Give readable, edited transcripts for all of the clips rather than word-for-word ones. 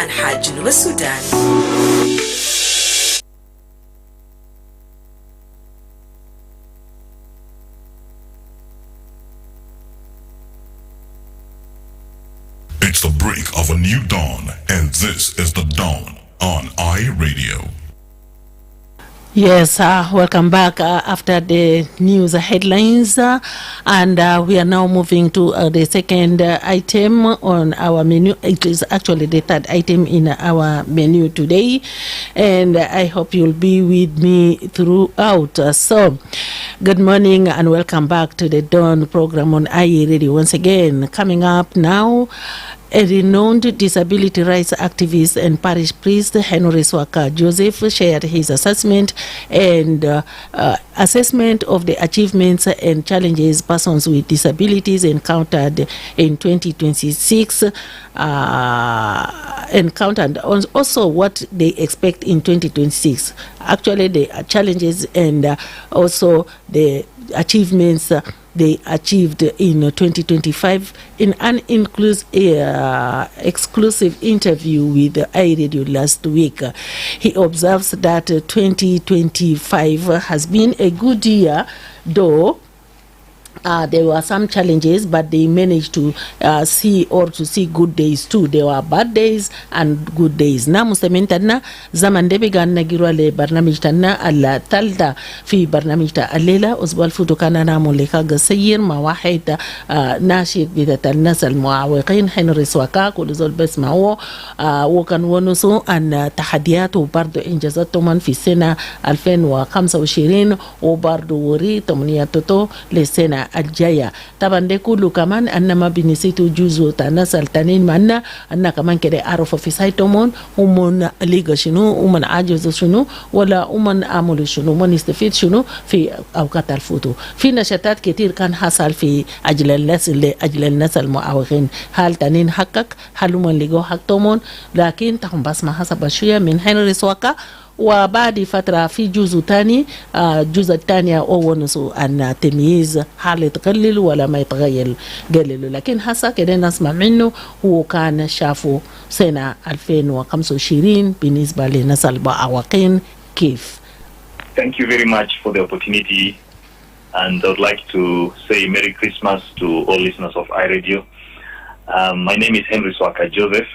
أنحاء جنوب السودان. It's the break of a new dawn, and this is the dawn on iRadio. Yes, welcome back after the news headlines, and we are now moving to the second item on our menu. It is actually the third item in our menu today, and I hope you'll be with me throughout. So, good morning and welcome back to the Dawn program on iRadio. Once again, coming up now, a renowned disability rights activist and parish priest Henry Swaka Joseph shared his assessment and assessment of the achievements and challenges persons with disabilities encountered in 2026, encountered also what they expect in 2026. Actually, the challenges and also the achievements they achieved in 2025 in an exclusive interview with iRadio last week. He observes that 2025 has been a good year, though there were some challenges, but they managed to see good days too. There were bad days and good days. Na mustamintanna zaman debi ganna girwa le barnamij tanna alla talda fi barnamij ta allela usbal futu kana namu leka gasayir ma wahid nashid bidat الناس المعوقين حين رسوكا كل زول بسمعوه وكان ونسو أن تحديات وبرضو إنجازاتهم في السنة 2025 وبرضو وري تمنياتو للسنة الجاية. طبعا ده كله كمان أنما بنسيتو جزء تنسل تنين معنا أن كمان كده أعرف في سايتهم ومن ليغا شنو ومن عاجز شنو ولا ومن عمل شنو ومن يستفيد شنو في أوقات الفوتو. في نشاطات كتير كان حصل في أجل الناس المعوقين. هل تنين حقك هل من لقوا حقتهم لكن تهم بس ما حسب شوية من حين رسوكا وبعد فترة في جزء تاني الجزء الثاني هو نسو أن تمييز هل يتقلل ولا ما يتغير قلل لكن هسا كده نسمع منه هو كان شافوا سنة 2025 بالنسبة للناس المعوقين كيف. Thank you very much for the opportunity, and I would like to say Merry Christmas to all listeners of iRadio. My name is Henry Swaka Joseph.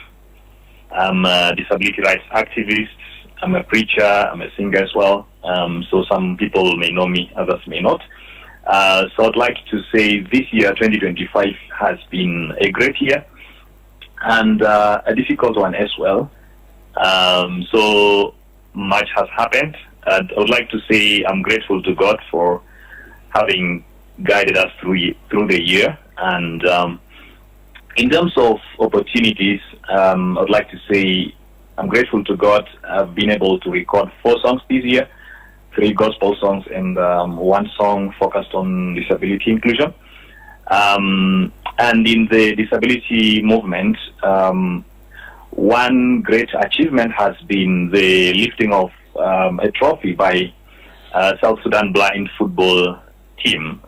I'm a disability rights activist. I'm a preacher. I'm a singer as well. So some people may know me, others may not. So I'd like to say this year, 2025, has been a great year and a difficult one as well. So much has happened. I would like to say I'm grateful to God for having guided us through the year. And in terms of opportunities, I'd like to say I'm grateful to God. I've been able to record 4 songs this year, 3 gospel songs and 1 song focused on disability inclusion. And in the disability movement, one great achievement has been the lifting of a trophy by South Sudan blind football team.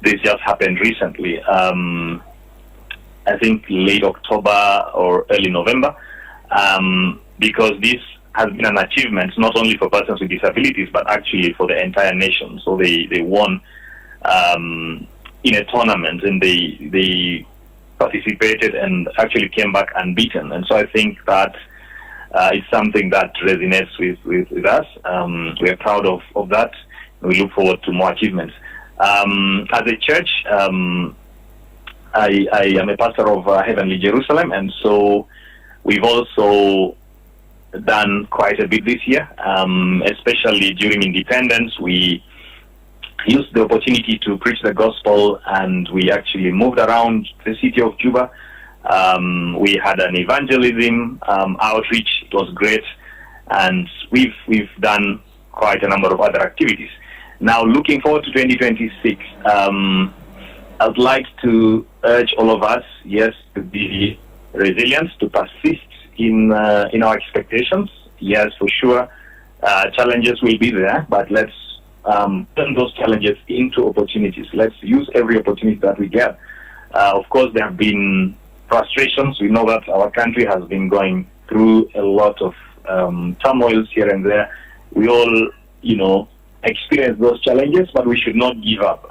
This just happened recently. I think late October or early November, because this has been an achievement not only for persons with disabilities but actually for the entire nation. So they won in a tournament and they participated and actually came back unbeaten. And so I think that it's something that resonates with us. We are proud of that. We look forward to more achievements. As a church, I am a pastor of Heavenly Jerusalem, and so we've also done quite a bit this year, especially during Independence. We used the opportunity to preach the gospel, and we actually moved around the city of Juba. We had an evangelism outreach. It was great, and we've done quite a number of other activities. Now, looking forward to 2026, I would like to urge all of us, yes, to be resilient, to persist in our expectations. Yes, for sure, challenges will be there, but let's turn those challenges into opportunities. Let's use every opportunity that we get. Of course, there have been frustrations. We know that our country has been going through a lot of turmoils here and there. We all, experience those challenges, but we should not give up.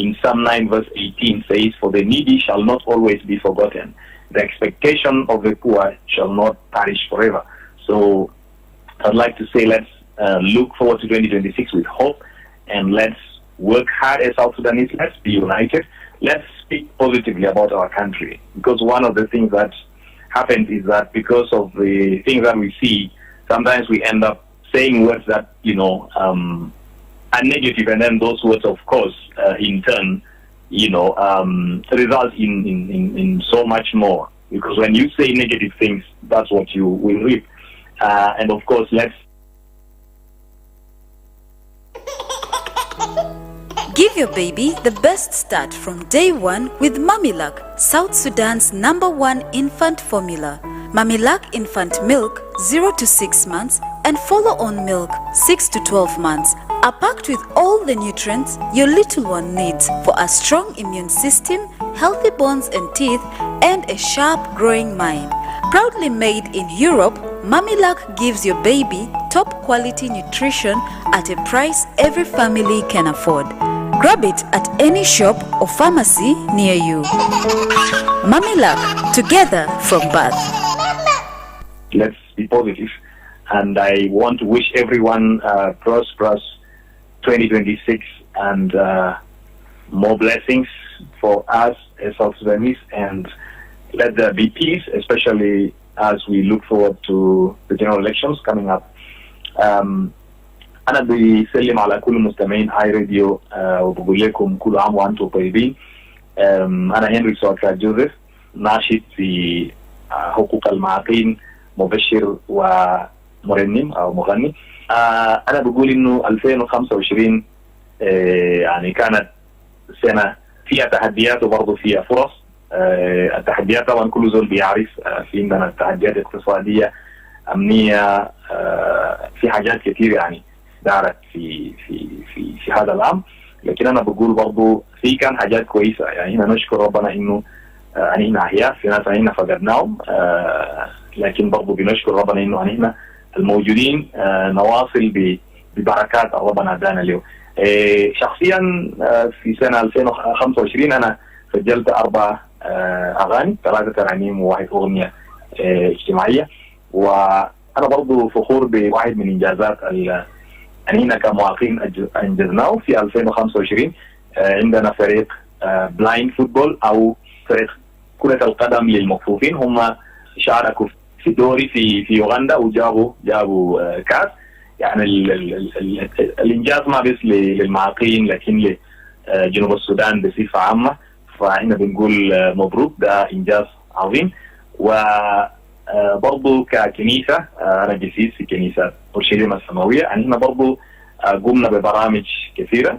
In Psalm 9 verse 18 says, "For the needy shall not always be forgotten. The expectation of the poor shall not perish forever." So I'd like to say let's look forward to 2026 with hope, and let's work hard as South Sudanese. Let's be united. Let's speak positively about our country, because one of the things that happens is that because of the things that we see, sometimes we end up saying words that are negative, and then those words, of course, in turn, result in so much more. Because when you say negative things, that's what you will reap. And of course, let's give your baby the best start from day one with Mamilak, South Sudan's #1 infant formula. Mamilak infant milk 0 to 6 months and follow-on milk 6 to 12 months are packed with all the nutrients your little one needs for a strong immune system, healthy bones and teeth, and a sharp growing mind. Proudly made in Europe, Mamilak gives your baby top quality nutrition at a price every family can afford. Grab it at any shop or pharmacy near you. Mamilak, together from birth. Let's be positive, and I want to wish everyone prosperous 2026 and more blessings for us as South Sudanese, and let there be peace, especially as we look forward to the general elections coming up. أنا بسلم على كل مستمعين آي راديو وبقول لكم كل عام وأنتم طيبين. أنا هنري سواكا جوزيف، ناشط في حقوق المعاقين، مبشر ومرنم أو مغني. أنا بقول إنه 2025 يعني كانت سنة فيها تحديات وبرضه فيها فرص. التحديات طبعا كل زول بيعرف، في عندنا تحديات اقتصادية، أمنية، في حاجات كثير يعني دارت في هذا العام. لكن أنا بقول برضه في كان حاجات كويسة، يعني هنا نشكر ربنا إنه هنا أحياء، في ناس هنا فقدناهم، لكن برضه بنشكر ربنا إنه هنا الموجودين نواصل ببركات ربنا ادانا له. شخصيا في سنه 2025 انا سجلت 4 اغاني، 3 ترانيم وواحد اغنيه اجتماعيه، وانا برضو فخور بواحد من انجازات هنا كمعاقين انجزناه في 2025. عندنا فريق بلايند فوتبول او فريق كره القدم للمكفوفين، هم شاركوا في دوري في يوغندا وجابوا كاس. يعني الانجاز ما بس للمعاقين لكن لجنوب السودان بصفه عامه، فاحنا بنقول مبروك، ده انجاز عظيم. وبرضه ككنيسه انا جسيس في كنيسه اورشليم السماويه، يعني احنا برضه قمنا ببرامج كثيره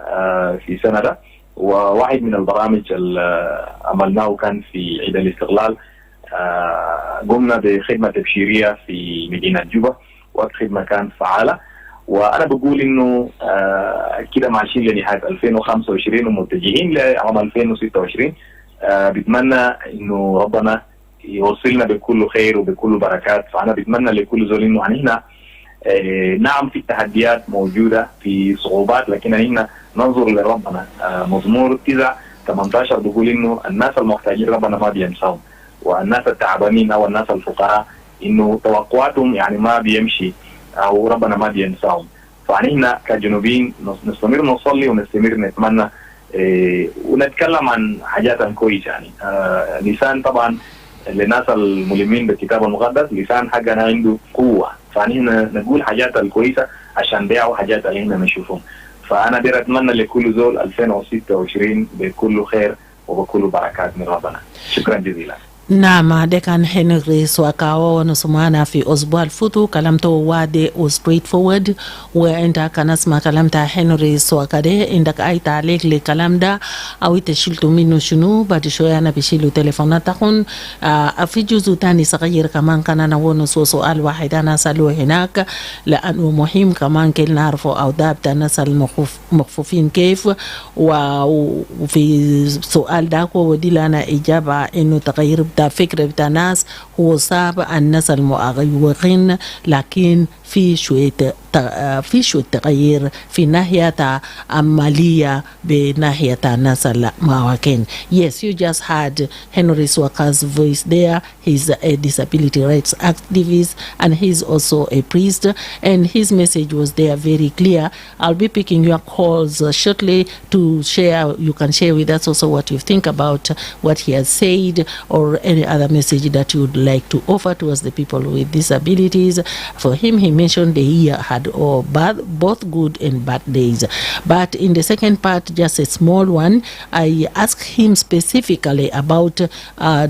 في سنه ده، وواحد من البرامج اللي عملناه كان في عيد الاستقلال. قمنا بخدمة تبشيرية في مدينة جوبا، والخدمة كانت فعالة. وأنا بقول إنه كده ماشيين لنهاية 2025 ومتجهين لعام 2026. بتمنى إنه ربنا يوصلنا بكل خير وبكل بركات. فأنا بتمنى لكل زول إنه هنا نعم في تحديات موجودة، في صعوبات، لكن هنا ننظر لربنا. مزمور 9:18 بقول إنه الناس المحتاجين ربنا ما بينساهم، والناس التعبانين او الناس الفقراء انه توقعاتهم يعني ما بيمشي او ربنا ما بينساهم. فاحنا كجنوبيين نستمر نصلي ونستمر نتمنى ونتكلم عن حاجات كويسه. يعني لسان طبعا للناس الملمين بالكتاب المقدس، لسان حقنا عنده قوه، فاحنا نقول حاجات الكويسه عشان بيعوا حاجات اللي احنا نشوفهم. فانا بدي اتمنى لكل زول 2026 بكل خير وبكل بركات من ربنا. شكرا جزيلا. نعم، ده كان هنري سواكاو ونسمعنا في أسبوع الفوتو. كلامته واضح و straight forward، وانت كان اسمع كلامته هنري سواكا ده. عندك أي تعليق لكلام ده أو تشيلتوا منه شنو؟ بعد شوية أنا بشيلوا تليفوناتكم. في جزء تاني صغير كمان كان أنا ونسو سؤال واحد أنا أسأله هناك، لأنه مهم كمان كل نعرفه أوداب الناس المخفوفين كيف. وفي سؤال داكو ودي لنا إجابة إنه تغيير بتاع فكرة بتاع ناس هو صعب الناس المعوقين، لكن في شوية تغيير في ناحية عملية بناحية الناس المعوقين. Yes, you just had Henry Swaka's voice there. He's a disability rights activist and he's also a priest, and his message was there very clear. I'll be picking your calls shortly to share. You can share with us also what you think about what he has said or any other message that you would like to offer towards the people with disabilities. For him, he mentioned the year had both good and bad days. But in the second part, just a small one, I asked him specifically about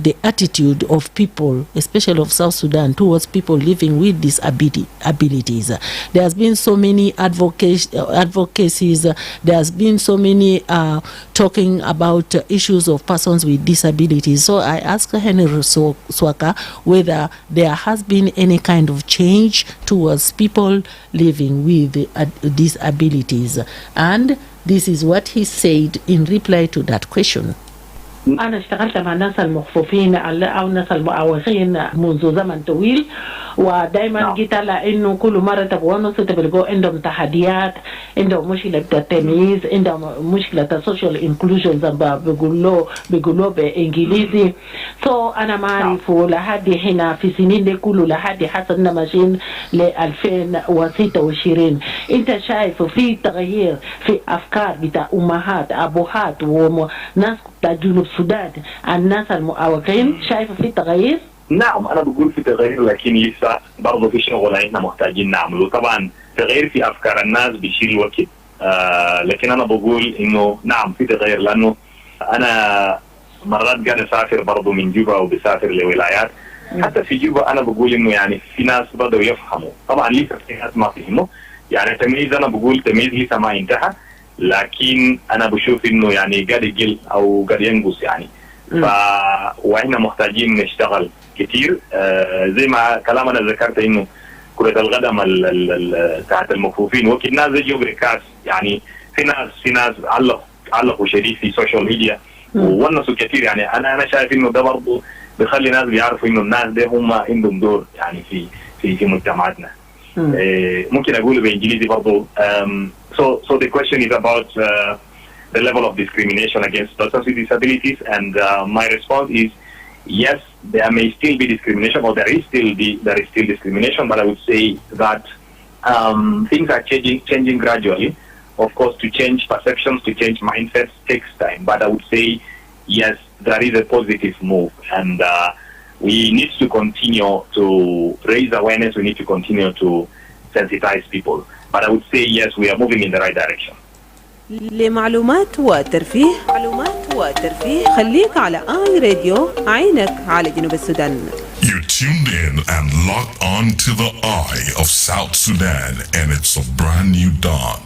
the attitude of people, especially of South Sudan, towards people living with disabilities. There has been so many advocacies. There has been so many talking about issues of persons with disabilities. So I asked Henry Swaka whether there has been any kind of change towards people living with disabilities. And this is what he said in reply to that question. أنا اشتغلت مع الناس المخفوفين أو الناس المعوقين منذ زمن طويل، ودائما جيت على إنه كل مرة تبغوا تبغوا عندهم تحديات، عندهم مشكلة التمييز، عندهم مشكلة السوشيال انكلوجن زي ما بيقولوا بإنجليزي. أنا ما أعرف لحد هنا في سنين دي كله لحد حسنا ماشيين ل 2026. أنت شايف في تغيير في أفكار بتاع أمهات أبوهات وناس بتاع جنوب السودان الناس المعوقين؟ شايف في تغيير؟ نعم، أنا بقول في تغيير، لكن لسه برضه في شغل احنا محتاجين نعمله. طبعا تغيير في أفكار الناس بيشيل وقت، لكن أنا بقول إنه نعم في تغيير، لأنه أنا مرات قاعد أسافر برضه من جوبا وبسافر لولايات. حتى في جوبا أنا بقول إنه يعني في ناس بدأوا يفهموا، طبعا لسه في ناس ما فهموا. يعني التمييز أنا بقول تمييز لسه ما انتهى، لكن أنا بشوف إنه يعني قاعد يقل أو قاعد ينقص يعني. وإحنا محتاجين نشتغل كتير. زي ما كلام أنا ذكرت إنه كرة القدم تحت المكفوفين وكل ناس يجوا بركاز، يعني في ناس علقوا شديد في السوشيال ميديا وونسوا كتير. يعني أنا شايف إنه ده برضه بيخلي الناس بيعرفوا إنه الناس ده هم عندهم دور يعني في مجتمعاتنا. ممكن أقوله بإنجليزي برضه. So the question is about the level of discrimination against persons with disabilities, and my response is yes, there may still be discrimination, or there is still discrimination, but I would say that things are changing gradually. Of course, to change perceptions, to change mindsets takes time, but I would say yes, there is a positive move, and we need to continue to raise awareness. We need to continue to sensitize people. But I would say yes, we are moving in the right direction. لمعلومات وترفيه خليك على آي راديو، عينك على جنوب السودان. You're tuned in and locked on to the eye of South Sudan, and it's a brand new dawn.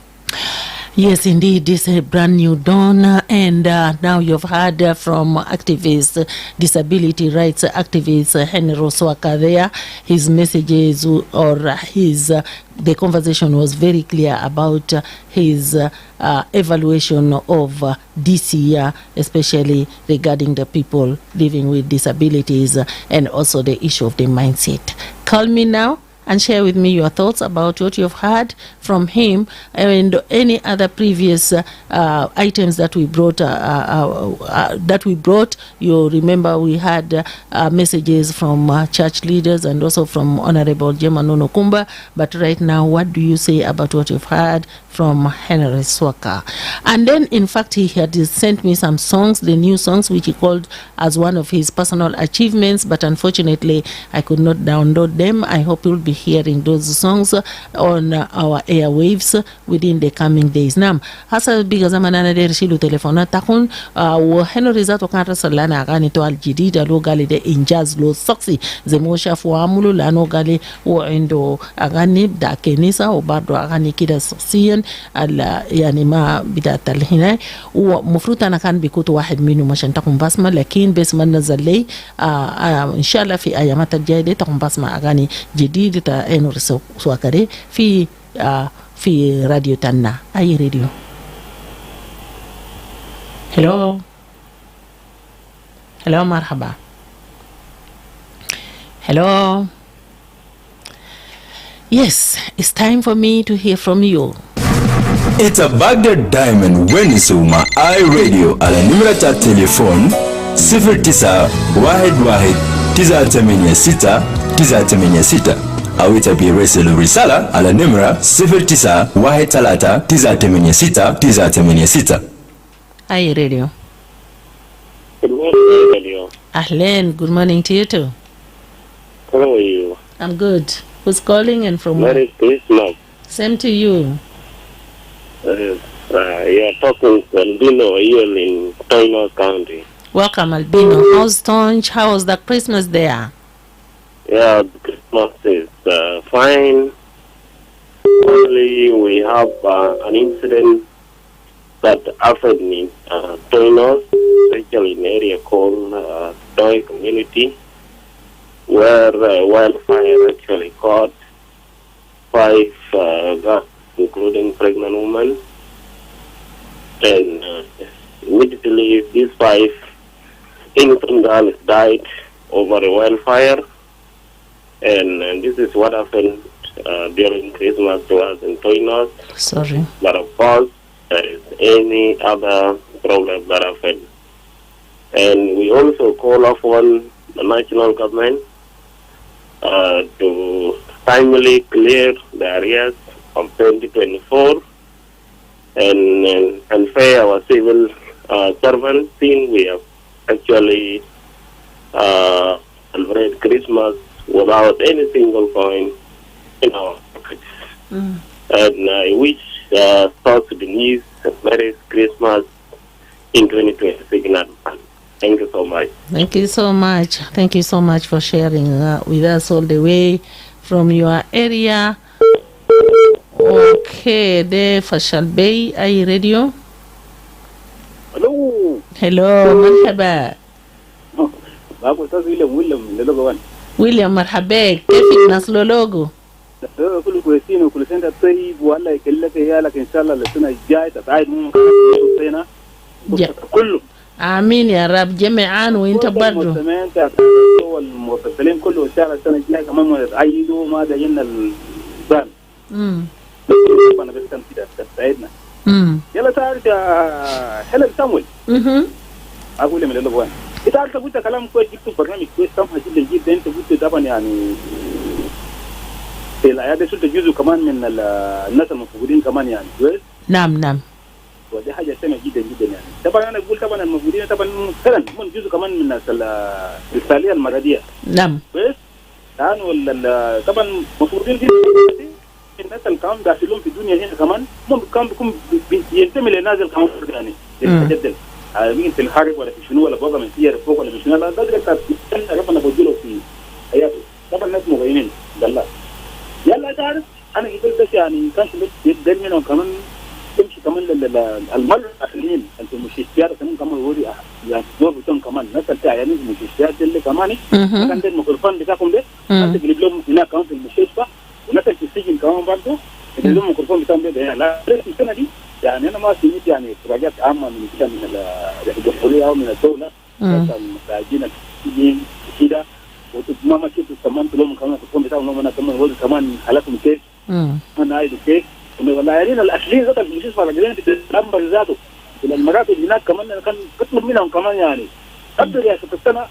Yes, indeed, this is a brand new dawn, and now you've heard from activist, disability rights activist Henry Swaka there. His messages or the conversation was very clear about his evaluation of this year, especially regarding the people living with disabilities and also the issue of the mindset. Call me now and share with me your thoughts about what you've heard from him and any other previous items that we brought. You remember we had messages from church leaders and also from Honorable Jema Nonokumba. But right now, what do you say about what you've heard from Henry Swaka? And then, in fact, he had sent me some songs, the new songs, which he called as one of his personal achievements. But unfortunately, I could not download them. I hope you'll be hearing those songs on our airwaves within the coming days. Nam hasa biga zamana na dershilu telefona takun wa Henry zato kan rasalana agani to aljidida lo gali de injaz lo saksi zemosha fuamulu lano gali wa indo agani da kenisa o bardo agani kida saksiyan ala yani ma bidat alhina ومفروض أنا كان بيكون واحد منهم عشان تكون بسمة لكن بس ما نزل لي إن شاء الله في أيامات الجاية دي تكون بسمة أغاني جديدة تأنور سواكري في راديو تانا أي راديو. هلو مرحبا. Hello. Yes, it's time for me to hear from you. It's a Baghdad Diamond Wenisuma iRadio على نمرة تليفون 0911-986-986 أو تبيرسل رسالة على نمرة 0913-986-986. iRadio. Good morning, Radio. Ahlen, good morning to you too. How are you? I'm good. Who's calling and from where? Merry Christmas. Same to you. You are talking to Albino here in Toino County. Welcome, Albino. How's Tonj? How was the Christmas there? Yeah, the Christmas is fine. Only we have an incident that happened in Toino, especially in an area called Doi community, where wildfire actually caught 5 girls, including pregnant women. And immediately these 5 innocent girls died over a wildfire. And this is what happened during Christmas to us in Toinos. Sorry. But of course, there is any other problem that happened. And we also call upon the national government to timely clear the areas of 2024 and pay our civil servants, since we have actually celebrated Christmas without any single coin in our pockets. And I wish South Sudanese a Merry Christmas in 2026 in advance. Thank you so much. Thank you so much. Thank you so much for sharing with us all the way from your area. Okay, there Fashal Bay, iRadio. Hello. Hello, مرحبا. معكم أستاذ ويليام لولوجو 1. ويليام مرحبا، كيفك ناس لولوجو؟ كله كويسين وكل سنة طيب والله يكلك يالك إن شاء الله السنة الجاية تتعايد مو سنة كله. آمين يا رب جميعا وأنت برضو. المسلمين والمتصلين كله إن شاء الله السنة الجاية كمان يتعيدوا ما داينا الزان. أنا بس كان كده تساعدنا. يلا تعرف يا هيلن سامويل. أقول من اللي إذا أنت قلت كلام كويس جبت برنامج كويس سامح جدا جدا أنت قلت طبعا يعني العيادة شلت جزء كمان من الناس المفقودين كمان يعني كويس. نعم. ودي حاجة سامة جدا جدا يعني. طبعا أنا أقول طبعا المفقودين طبعا فعلا من جزء كمان من الناس الرسالية المرضية. نعم. كويس. الآن ولا طبعا مفقودين جدا الناس اللي كانوا داخلين في الدنيا هنا كمان كان بيكون ينتمي لنازل كمان يعني يتجدد. مين في الحرب ولا في شنو ولا بوضع من سيارة فوق ولا في شنو لا ده كان ربنا بوجله في حياته. طبعا الناس مغيرين بالله. يلا تعرف أنا قلت بس يعني كان يقدر منهم كمان تمشي كمان المرة الأخرين أنت المستشفيات كمان وري يعني دور بتوم كمان الناس اللي يعني المستشفيات اللي كمان كان ده الميكروفون بتاعكم ده أنت تجيب لهم هناك كمان في المستشفى والناس اللي في السجن كمان برضه تجيب لهم الميكروفون بتاعهم ده يعني لا السنة دي يعني أنا ما سمعت يعني إخراجات عامة من كده من الجمهورية أو من الدولة المساجين السجين كده وما مشيت كمان لهم كمان الميكروفون بتاعهم أنا كمان ولد كمان حالاتهم كيف أنا عايز كيف والله يعني الأهليين ذات المستشفى الرجالين بتتأمر ذاته المراتب هناك كمان كان تطلب منهم كمان يعني قبل يا ست السنة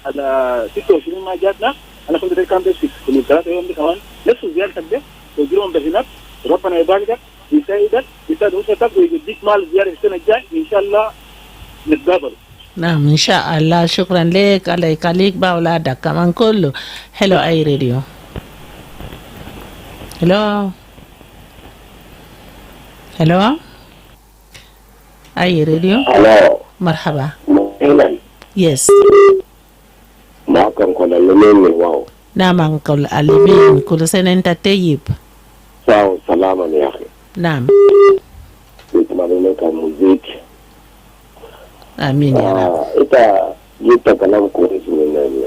على 26 ما جاتنا أنا كنت كان في كل 3 يوم دي كمان نفس زيارتك ده ويجيلهم بهناك ربنا يباركك يساعدك يساعد أسرتك ويديك مال زيارة السنة الجاية إن شاء الله نتقابل. نعم إن شاء الله شكرا لك الله يخليك بأولادك كمان كله. هلو iRadio. هلو iRadio. Hello. مرحبا. Hellen. Yes. معكم كل اللمين واو. نعم أنكل أليمين كل سنة أنت طيب. ساو سلاما يا أخي. نعم. نتمنى لك المزيك. آمين يا رب. أنت جبت كلام كويس من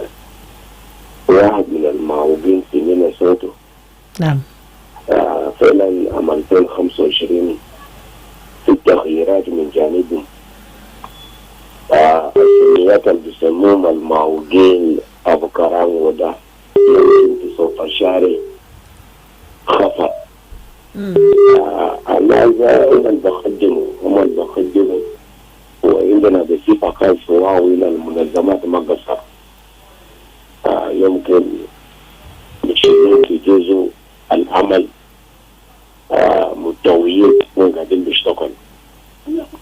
واحد من المعوقين في مينيسوتا. نعم. فعلا عام 2025 في التغييرات من جانبهم. السميات اللي بيسموهم المعوقين أبو كرام وده يمكن صوت الشارع خفت. أنا إذا بخدمه هم اللي بخدمه وعندنا بصفة خاصة وإلى المنظمات مقصة يمكن يشيلون في جزء العمل متويين وقاعدين بيشتغل.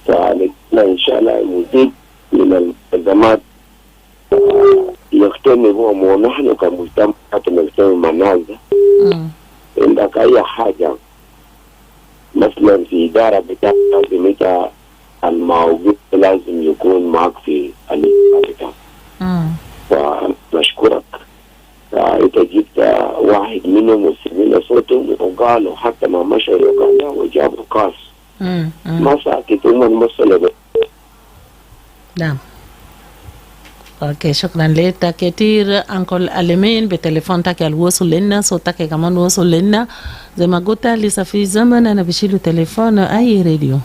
فنحن إن شاء الله نزيد من المنظمات يجتمعوا ونحن كمجتمعات نجتمع مع الناس. عندك أي حاجة مثلا في إدارة بتاعت الموجود لازم يكون معك في الإدارة بتاعك. فنشكرك. أنت جبت واحد منهم وسمينا صوتهم وقالوا حتى ما مشوا يوغندا وجابوا كاس. ما ساكت هم المسألة. نعم. اوكي شكرا لك كثير انكل ألمين بتليفون تاك الوصل لنا صوتك كمان وصل لنا زي ما قلت لسه في زمن انا بشيله تليفون اي راديو.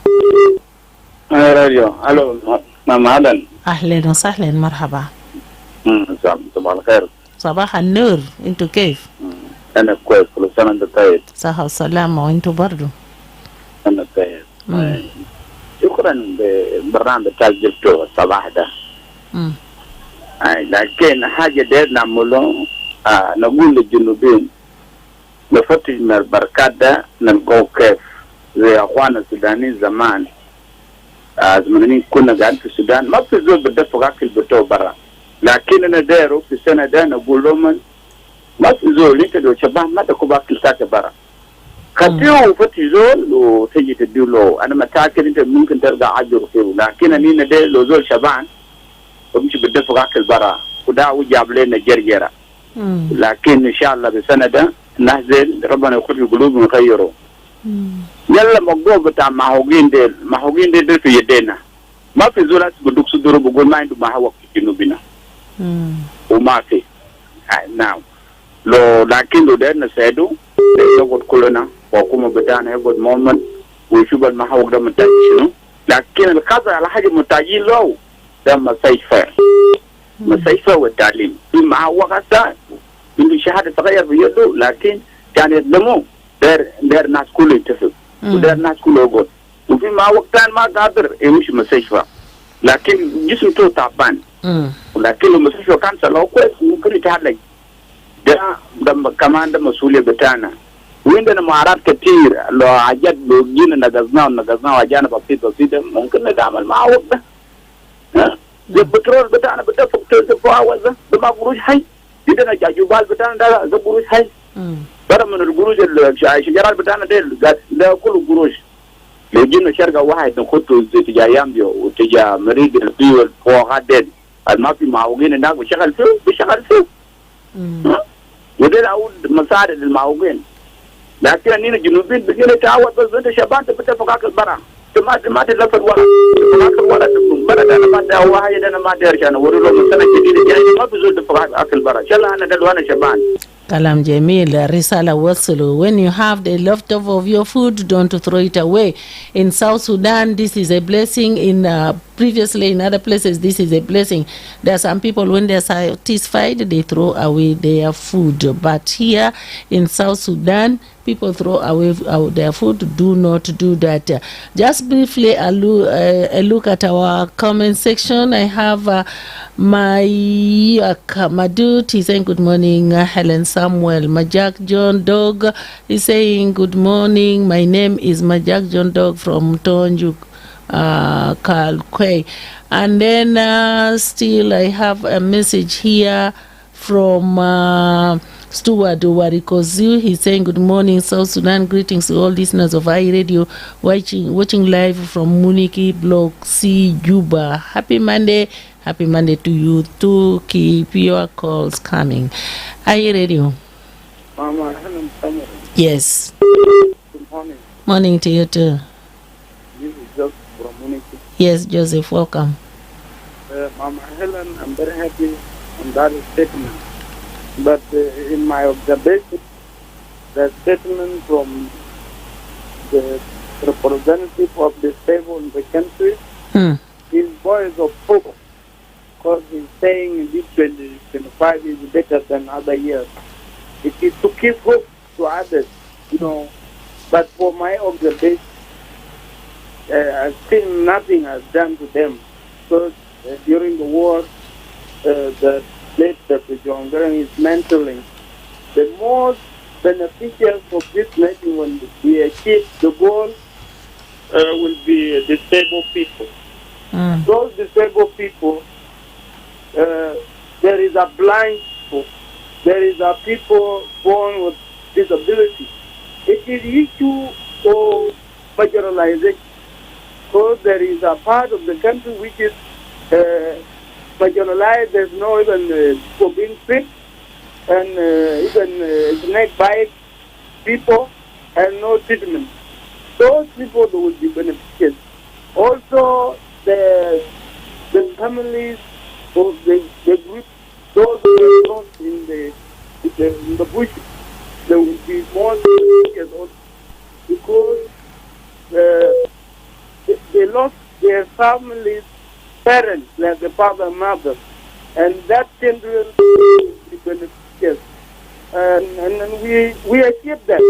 اي راديو. الو ماما هلن. اهلا وسهلا مرحبا. صباح الخير. صباح النور. انتوا كيف؟ انا كويس كل سنه وانت طيب. صحة وسلامة وانتوا برضو. انا طيب. شكرا بالبرنامج بتاعك جبته الصباح ده. لكن حاجة دير نعمله نقول للجنوبين نفتش من البركات ده نلقوا كيف زي أخوانا السودانيين زمان زمانين كنا قاعدين في السودان ما في زول بدفق أكل بتوع برا. لكن أنا دايرو في السنة ده نقول لهم ما في زول أنت لو شبان ما تكون أكل تاك برا. كتير فتش زول وتجي تديله أنا متأكد أنت ممكن ترجع عجر فيه. لكن أنا داير لو زول شبان ومش بدفق أكل برا ودا وجاب لنا جرجرة. لكن إن شاء الله بسنة ده نهزل ربنا يخرج قلوب ونغيره. يلا موضوع بتاع محوقين ديل في يدينا. ما في زول بدك صدره بقول ما عنده محوق في جنوبنا. وما في. نعم. لكن لو ده نساعده يقعد كلنا وحكومة بتاعنا يقعد مومن ويشوف المحوق ده متاجي شنو. لكن القضاء على حاجة متاجين له ده مسيفة والتعليم مع وقتها عنده شهادة تغير بيده. لكن كان يدمو دير ناس كله يتفق ودير ناس كله يقول وفي مع وقتها ما قادر يمشي مسيفة. لكن جسم تو تعبان. ولكن المستشفى كان سلوه كويس ممكن يتعالج. ده كمان ده مسؤولية بتاعنا. وعندنا معارض كتير لو عجد لو جينا نقصناه وجانا بسيط ممكن نتعامل مع وقتها. البترول بتاعنا بدفق تفاوز ده ما قروش حي. عندنا جاجوبال بتاعنا ده قروش حي. ترى من القروش الشجرات بتاعنا ده كله قروش. لو جينا شرقة واحد نخطه تجا يامبيو وتجا مريد البيو الفوقات ديل ما في معوقين هناك بشغل فيه. وده أول مساعدة للمعوقين. لكن أننا جنوبين بقينا تعود بس أنت شباب تبتفق أكل برا. ما تلف الورق بلد أنا ما ده واحد أنا ما دارش أنا ورلو من سنة جديدة جاي ما بزود تفق أكل برا. إن شاء الله أنا ده وأنا شبان. كلام جميل. رسالة وصلوا. When you have the leftover of your food, don't throw it away. In South Sudan, this is a blessing. In previously in other places, this is a blessing. There are some people when they're satisfied, they throw away their food. But here in South Sudan, people throw away their food. Do not do that. Just briefly, a look at our comment section. I have Madut. He's saying good morning. Helen Samuel. Majak John Dog is saying good morning. My name is Majak John Dog from Tonjuk. Kalkwe. And then still I have a message here from Stuart Warikozu. He's saying good morning South Sudan, greetings to all listeners of iRadio watching live from Muniki Block C Juba. Happy Monday to you too. Keep your calls coming. iRadio. Mama Hellen Samuel. Yes. Good morning. Morning to you too. This is Joseph from Muniki. Yes, Joseph, welcome. Mama Helen, I'm very happy on that statement. But in my observation, the statement from the representative of the stable in the country is voice of hope. because he's saying this 2025 is better than other years. It is to give hope to others, But for my observation, I think nothing has done to them. Because during the war, the late Dr. John Garang is mentioning the most beneficial for this nation when we achieve the goal will be disabled people. Those disabled people, there is a blind people, there is a people born with disability. It is issue of marginalization. So there is a part of the country which is marginalized. There's no even for being sick, and even snake bite people, and no treatment. Those people will be beneficial. Also, the families of the group, those who are lost in the bush, they will be more beneficial also, because they lost their families, parents, like the father and mother, and that children will be beneficial. And we achieved that.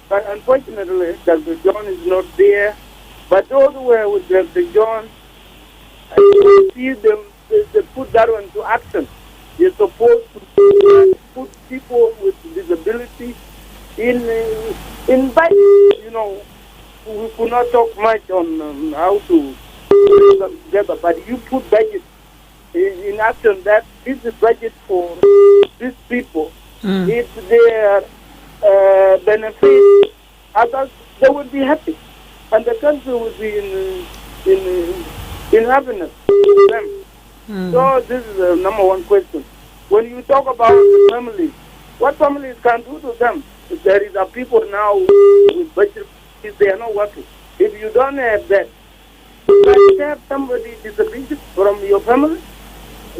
But unfortunately, Dr. John is not there. But those who were with Dr. John, I don't see them, they put that one to action. They're supposed to put people with disability in budget. We could not talk much on how to bring them together, but you put budget in action. That this is budget for these people. If they are benefit others, they will be happy, and the country will be in happiness for them. So this is the number one question. When you talk about the families, what families can do to them? If there is a people now with budget, if they are not working. If you don't have that, you can have somebody disability from your family.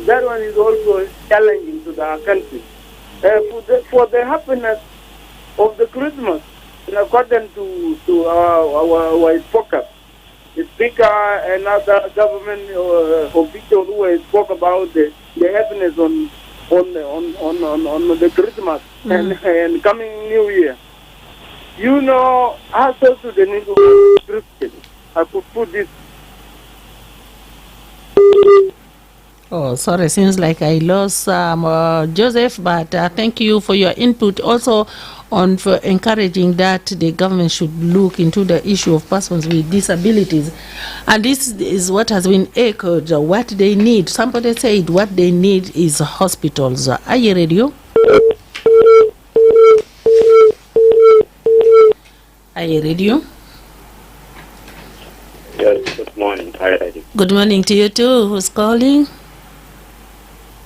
That one is also challenging to the country. For the happiness of the Christmas, in accordance to our speaker, the speaker and other government officials who spoke about the happiness on the Christmas and coming New Year. Also to the need of Christian, I could put this. Oh, sorry, seems like I lost Joseph, but thank you for your input also on for encouraging that the government should look into the issue of persons with disabilities. And this is what has been echoed, what they need. Somebody said what they need is hospitals. Are you radio? Are you radio? Yes, good morning. Hi, Radio. Good morning to you too. Who's calling?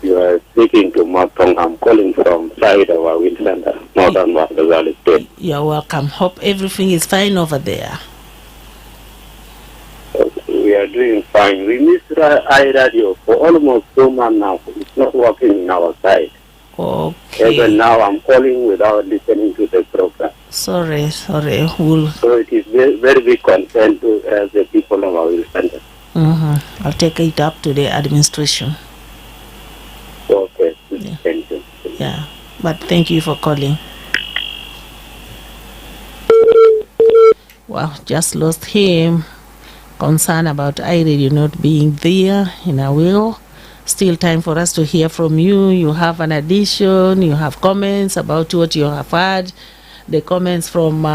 You are speaking to Matong. I'm calling from side of our Will Center, Northern Wazali State. You're welcome. Hope everything is fine over there. We are doing fine. We missed iRadio for almost 2 months now. It's not working in our side. Okay. Even now I'm calling without listening to the program. Sorry. So it is very, very big concern to the people of our Will Center. I'll take it up to the administration. Okay. Yeah. Thank you. Yeah, but thank you for calling. Well, just lost him. Concern about iRadio not being there in a will. Still time for us to hear from you. You have an addition, you have comments about what you have heard. The comments from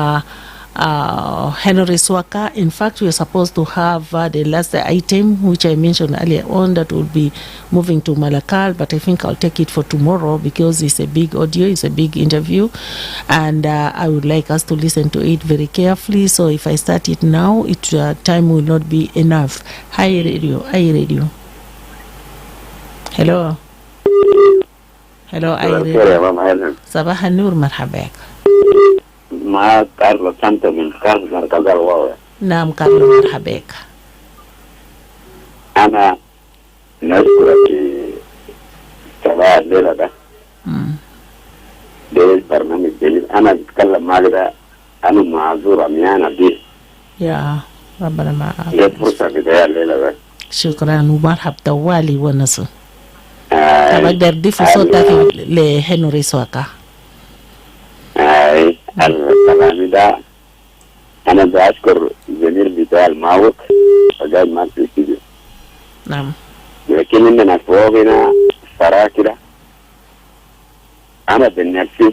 Henry Swaka. In fact, we are supposed to have the last item, which I mentioned earlier on, that will be moving to Malakal, but I think I'll take it for tomorrow because it's a big audio, it's a big interview, and I would like us to listen to it very carefully. So if I start it now, time will not be enough. Hi Radio. Hello, hi Radio. Sabah Nur, marhabak. Ma Carlos Santo min Carlos Marcazal Wawe. Naam, Carlos, marhabak. أنا نشكرك صباح الليلة ده. ده البرنامج جميل. أنا بتكلم معك ده أنا معذور عميانة دي. يا ربنا معك. ده فرصة بداية الليلة ده. شكرا ومرحب طوالي ونسو بقدر ضيف صوتك لهنري سواكا. الكلام ده أنا بأشكر زميل بتاع المعوق فقاعد معك في الاستديو. نعم. لكن إننا فوقنا صراحة كده أنا بالنفسي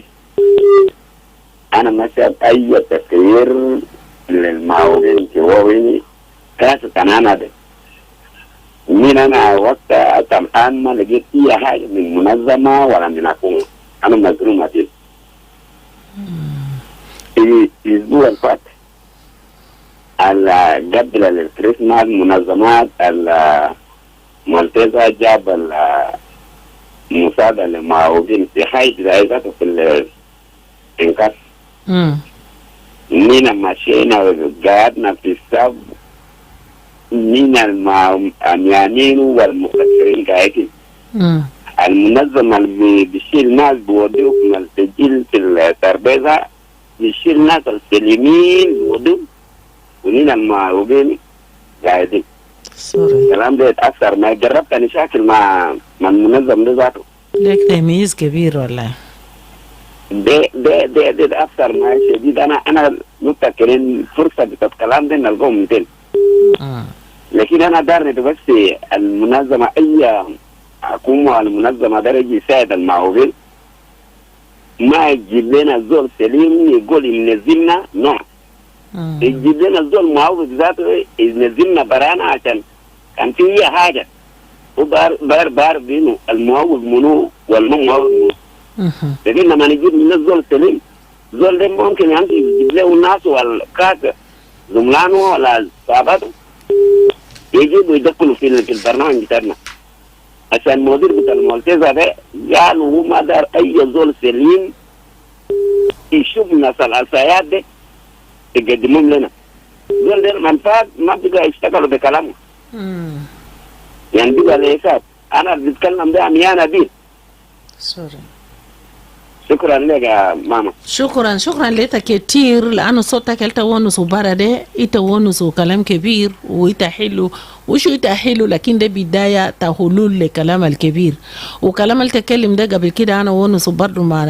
أنا ما شايف أي تغيير للمعوقين كوويني كاسة أنا ده من أنا وقت الآن ما لقيت أي حاجة من منظمة ولا من حكومة. أنا مظلوم دي. في الأسبوع الفات قبل الكريسماس منظمات المالتيزا جاب المساعدة للمعوقين في حيث ذاته في الإنقاذ. نينا مشينا وقعدنا في السب نينا المعميانين والمفكرين قاعدين. المنظمة اللي بيشيل ناس بودوك من التسجيل في التربيزة بيشيل ناس السليمين بودوك ونين المعروبين قاعدين. الكلام ده يتأثر ما جربت نشاكل مع المنظم ده ذاته. ليك تمييز كبير والله. ده أثر معي شديد. أنا متأكدين فرصة بتتكلم ده نلقوه 200. لكن أنا دارني بس المنظمة أي حكومة المنظمة درجة يساعد المعوقين ما يجيب لنا زول سليم يقول ينزلنا نوع يجيب لنا زول معوق ذاته ينزلنا برانا عشان كان في أي حاجة وبار بينه المعوق منو والمعوق منو. لكن لما نجيب لنا زول سليم زول ده ممكن يعني يجيب له الناس والكاتب زملانه ولا صحابته يجيبوا يدخلوا في البرنامج بتاعنا عشان المدير بتاع المالتيزا ده قال هو ما دار اي زول سليم يشوف الناس العصايات ده يقدمهم لنا. زول ده منفعات ما بقى يشتغلوا بكلامه. يعني بقى ليسات انا بتكلم ده عميانة دي. شكرا لك يا ماما. شكرا لك كتير لأنه صوتك التونس وبرده يتونس وكلام كبير ويتحلو وشو يتحلو لكن ده بداية تحلول لكلام الكبير وكلام التكلم ده قبل كده أنا ونس برضو مع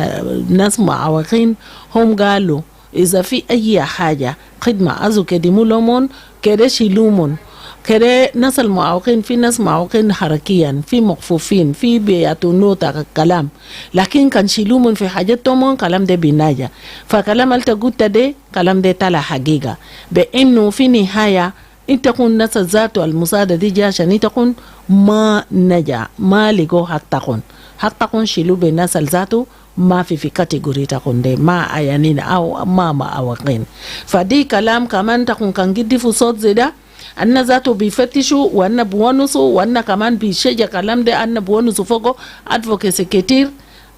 ناس معوقين هم قالوا إذا في أي حاجة خدمة أزو كدمو لومون كده شيلومون كده ناس المعوقين في ناس معوقين حركيا في مخفوفين في بيعطوا كلام لكن كان شيلومون في حاجتهم كلام ده بناجة فكلام التقوت ده كلام ده تلا حقيقة بأنه في نهاية انت تكون ناس ذاته المساعدة دي جا عشان تكون ما نجا ما لقوا حق تكون شيلو بالناس ذاته ما في كاتيجوري تكون دي ما عيانين أو ما معوقين فدي كلام كمان تكون كان جدي في صوت زي ده أن ذاته بيفتشوا وأن بونسوا وأن كمان بيشجع كلام ده أن بونسوا فوقه advocacy كتير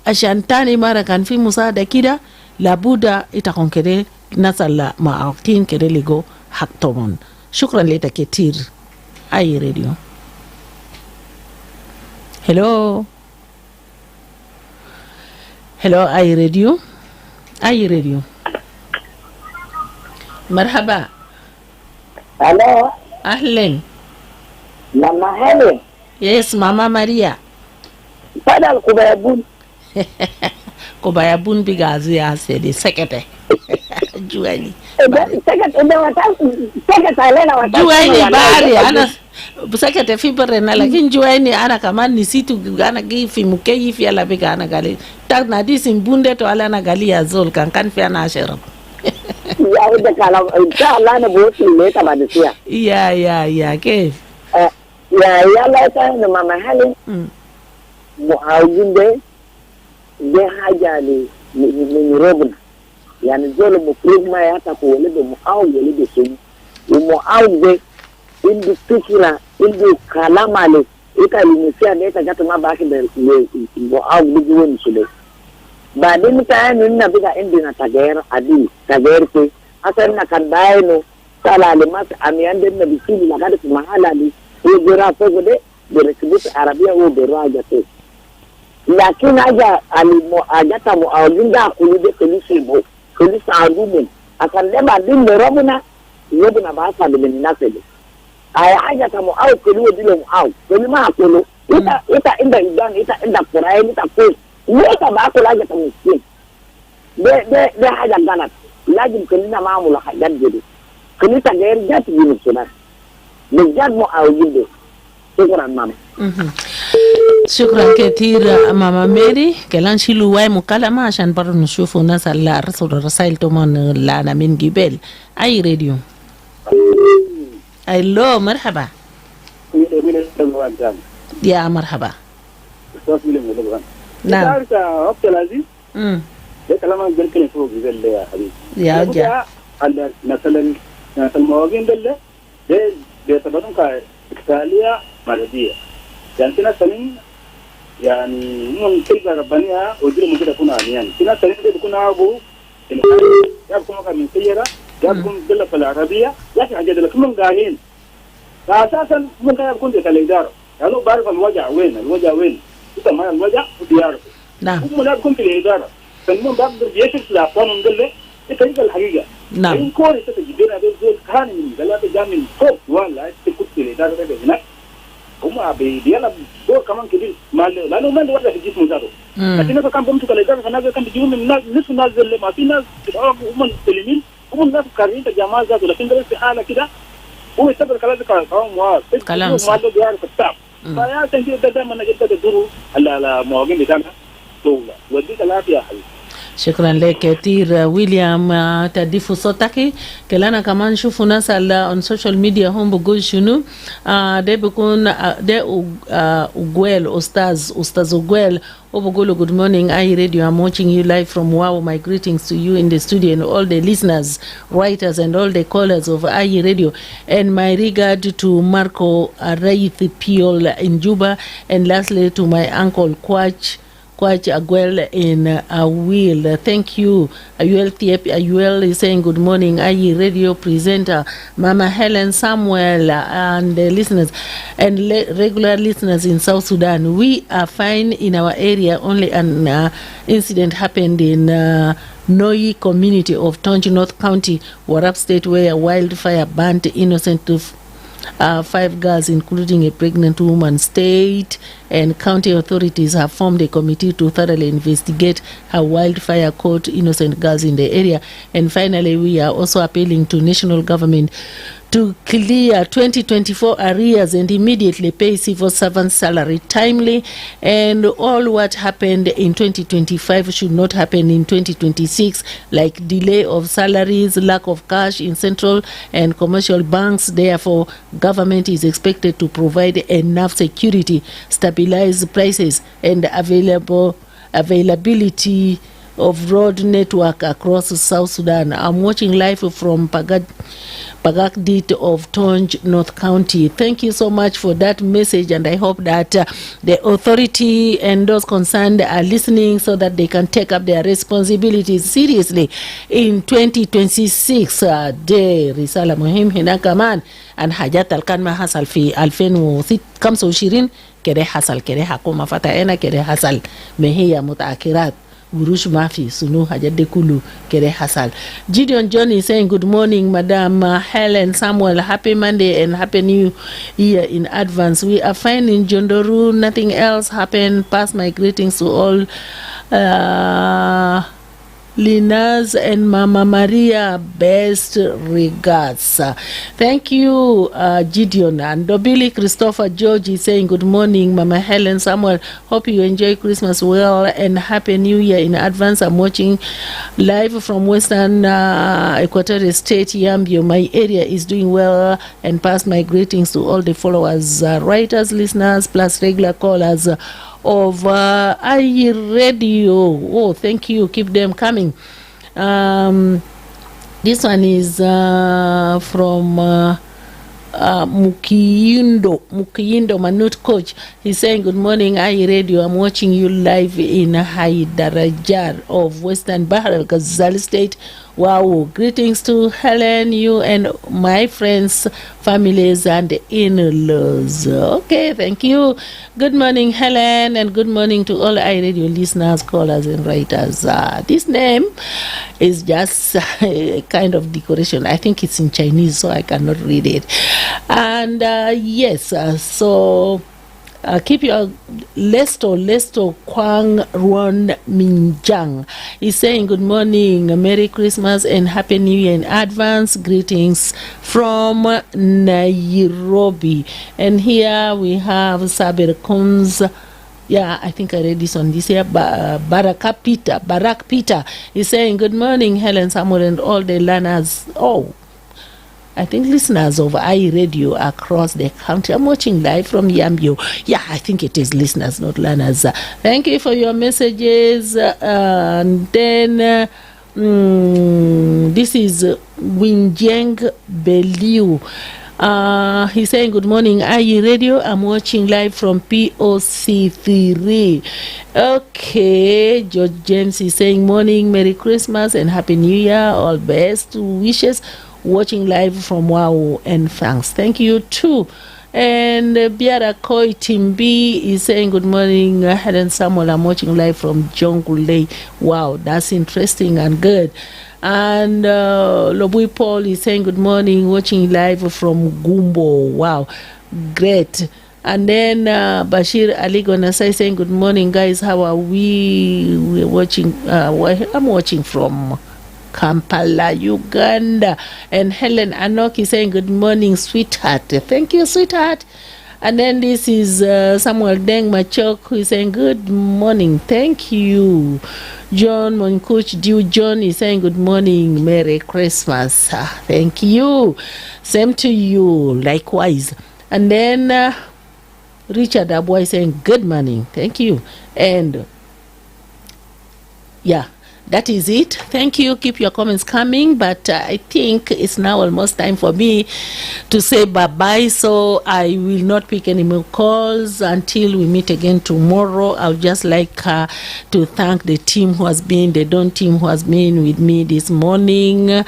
عشان تاني مرة كان في مساعدة كده لابد يتكون كده ناس المعوقين كده لقوا حقهم. شكرا لك كتير. أي راديو. هلو أي راديو مرحبا. الو أهلا ماما هيلين. يس ماما ماريا. فضل كوبايابون بيغازي يا سيدي سكتة جواني جواني باري أنا سكتة في برنا لكن جواني أنا كمان نسيت أنا جي في مكيف يلا بيجا أنا قالي تاك نادي سنبوندة ولا أنا قالي يا زول كان في أنا أشرب يا إذا كلام إن شاء الله أنا بقول لك بعد شوية. يا كيف؟ يا لا تاني ماما هيلين. معاوين ده حاجة من ربنا. يعني زول مفروض ما يعتقوا ولده معاوي ولده سني. ومعاوي ده عنده فكرة عنده كلام عليه. إذا المسيح ده تجات ما باكي معاوي ده جوين سلي. بعدين كان إننا بقى عندنا تغيير عديد تغيير في أصلا كان باينه سالا لما أميان دنا بيسيب لقد في محل عليه وجرا فوق ده بركبوت عربية وبراجة فيه لكن أجا أجا معاوين ده كل ده كل شيء كل سعودين أصلا لما دين ربنا بعثا من الناس ده ay haja ta mu au ko ni dilo mu au ko ni ma ko no ita inda idan ita inda kurai ita ko ni ta ba ko laje ta mu de haja ganat lajim ko ni na mamul hajat gidi ko ni ta gair jat ni sunan ni jat mu au gidi shukran mama شكرا كثير ماما ميري كلام شيلو واي مكالمة عشان برضو نشوف ناس اللي رسل الرسائل طبعا لنا من جبال أي راديو ألو مرحبا يا مرحبا نعم ده كلام قال كده فوق قال يا حبيبي يا جا مثلا المواقين ده بيعتبرون كاكتالية مرضية يعني في ناس ثانيين يعني من كلمة ربانية ودي ممكن تكون عميان في ناس ثانيين بيكون أبو يابكم مكان من سيارة يابكم دلة في العربية لكن حاجة دلة كلهم قاهين فأساسا ممكن يكون دلة الإدارة يعني بعرف الوجع وين إنت ما الوجع وبيعرف نعم هم لا يكون في الإدارة فالمهم بقدر بيشوف لأقوام دلة تكلم الحقيقة نعم إن كوري تتجدين هذول زول كان من دلة جا من فوق ولا تكون في الإدارة ده هناك هم بيلا دور كمان كبير لانه ما عنده وضع في الجسم ذاته لكن اذا كان بمسك الاداره فالناس كان بيجيبوا من الناس نصف الناس اللي ما في ناس هم المسلمين هم الناس كارهين الجماعه ذاته لكن ده في حاله كده هو يعتبر كلام كلام صح ما له بيعرف التعب فيا تنجي ده دائما نجد تدور على المواقين بتاعنا دوله وديك العافيه يا حبيبي شكرا لك كثير ويليام تضيف صوتك كلنا كمان شوفوا ناس على on social media هم بقول شنو ده بيكون ده أقوال أستاذ أقوال وبقولوا good morning I radio I'm watching you live from Wow. My greetings to you in the studio and all the listeners, writers and all the callers of I radio, and my regard to Marco Raith Piol in Juba, and lastly to my uncle Kwach Aguel in Will. Thank you. Ayuel is saying good morning. IE radio presenter Mama Hellen Samuel and the listeners and regular listeners in South Sudan. We are fine in our area. Only an incident happened in Noi community of Tonji North County, Warab State, where a wildfire burnt innocent 5 girls, including a pregnant woman. State and county authorities have formed a committee to thoroughly investigate how wildfire caught innocent girls in the area. And finally, we are also appealing to national government to clear 2024 arrears and immediately pay civil servants salary timely, and all what happened in 2025 should not happen in 2026, like delay of salaries, lack of cash in central and commercial banks. Therefore, government is expected to provide enough security, stabilize prices and availability of road network across South Sudan. I'm watching live from Pagakdit of Tonj, North County. Thank you so much for that message, and I hope that the authority and those concerned are listening so that they can take up their responsibilities seriously in 2026. De risala muhim hina kaman an hajat alkan ma hasal fi 2025 kere hasal kere hakuma fataena kere hasal mehiya mutaakirat Gurush Mafi Sunu Hajade Kulu Kere Hasal. Gideon John is saying good morning, Madam Hellen Samuel. Happy Monday and Happy New Year in advance. We are fine in Jondoru. Nothing else happened. Pass my greetings to all Linas and Mama Maria. Best regards. Thank you, Gideon. And Dobili Christopher George is saying good morning, Mama Hellen Samuel. Hope you enjoy Christmas well and Happy New Year in advance. I'm watching live from Western Equatorial State, Yambio. My area is doing well, and pass my greetings to all the followers, writers, listeners, plus regular callers of I radio. Oh, thank you. Keep them coming. This one is from Mukiyindo Manut Coach. He's saying good morning, I radio. I'm watching you live in Haidarajar of Western Bahar al Ghazal State. Wow, greetings to Helen, you and my friends, families and in-laws. Okay, thank you. Good morning, Helen, and good morning to all iRadio listeners, callers and writers. This name is just a kind of decoration. I think it's in Chinese, so I cannot read it. And yes, so keep your Lesto Kwang Ruan Minjang is saying good morning, Merry Christmas and Happy New Year in advance. Greetings from Nairobi. And here we have Sabir Kunz. Yeah, I think I read this on this here. Barak Peter is saying good morning, Helen, Samuel, and all the learners. Oh, I think listeners of iRadio across the country. I'm watching live from Yambio. Yeah, I think it is listeners, not learners. Thank you for your messages. And then this is Winjeng Beliu. He's saying good morning, iRadio. I'm watching live from POC3. Okay, George James is saying morning, Merry Christmas and Happy New Year. All best wishes. Watching live from Wow and thanks. Thank you too. And Biara Koi Timbi is saying good morning, Helen Samuel. I'm watching live from Jongule. Wow, that's interesting and good. And Lobui Paul is saying good morning, watching live from Gumbo. Wow, great. And then Bashir Ali Gonasai saying good morning, guys. How are we? We're watching. I'm watching from Kampala, Uganda. And Helen Anoki saying good morning, sweetheart. Thank you, sweetheart. And then this is Samuel Deng Machok who is saying good morning, thank you. John Monkuch Dew John is saying good morning, Merry Christmas. Thank you. Same to you, likewise. And then Richard Abwa is saying good morning, thank you. And yeah, that is it. Thank you. Keep your comments coming. But I think it's now almost time for me to say bye-bye. So I will not pick any more calls until we meet again tomorrow. I would just like to thank the team who has been, the Dawn team who has been with me this morning,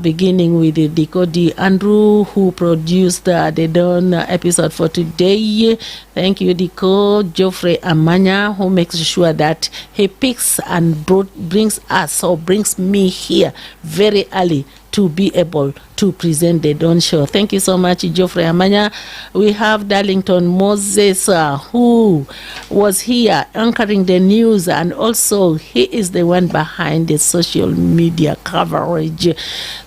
beginning with the Decode Andrew who produced the Dawn episode for today. Thank you, Dico. Geoffrey Amanya, who makes sure that he picks and brings us or brings me here very early to be able to present the Dawn Show. Thank you so much, Geoffrey Amanya. We have Darlington Moses, who was here anchoring the news, and also he is the one behind the social media coverage.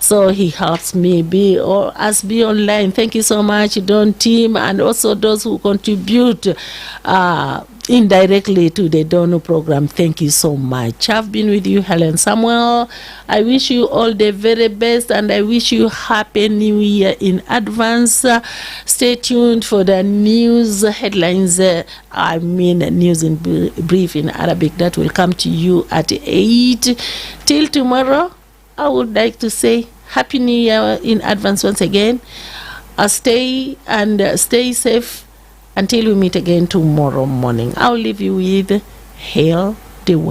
So he helps me be online. Thank you so much, Dawn team, and also those who contribute indirectly to the Dawn program. Thank you so much. I've been with you, Helen Samuel. I wish you all the very best, and I wish you Happy New Year in advance. Stay tuned for the news headlines, news in brief in Arabic, that will come to you at 8. Till tomorrow, I would like to say Happy New Year in advance once again. Stay safe until we meet again tomorrow morning. I'll leave you with Hail the One.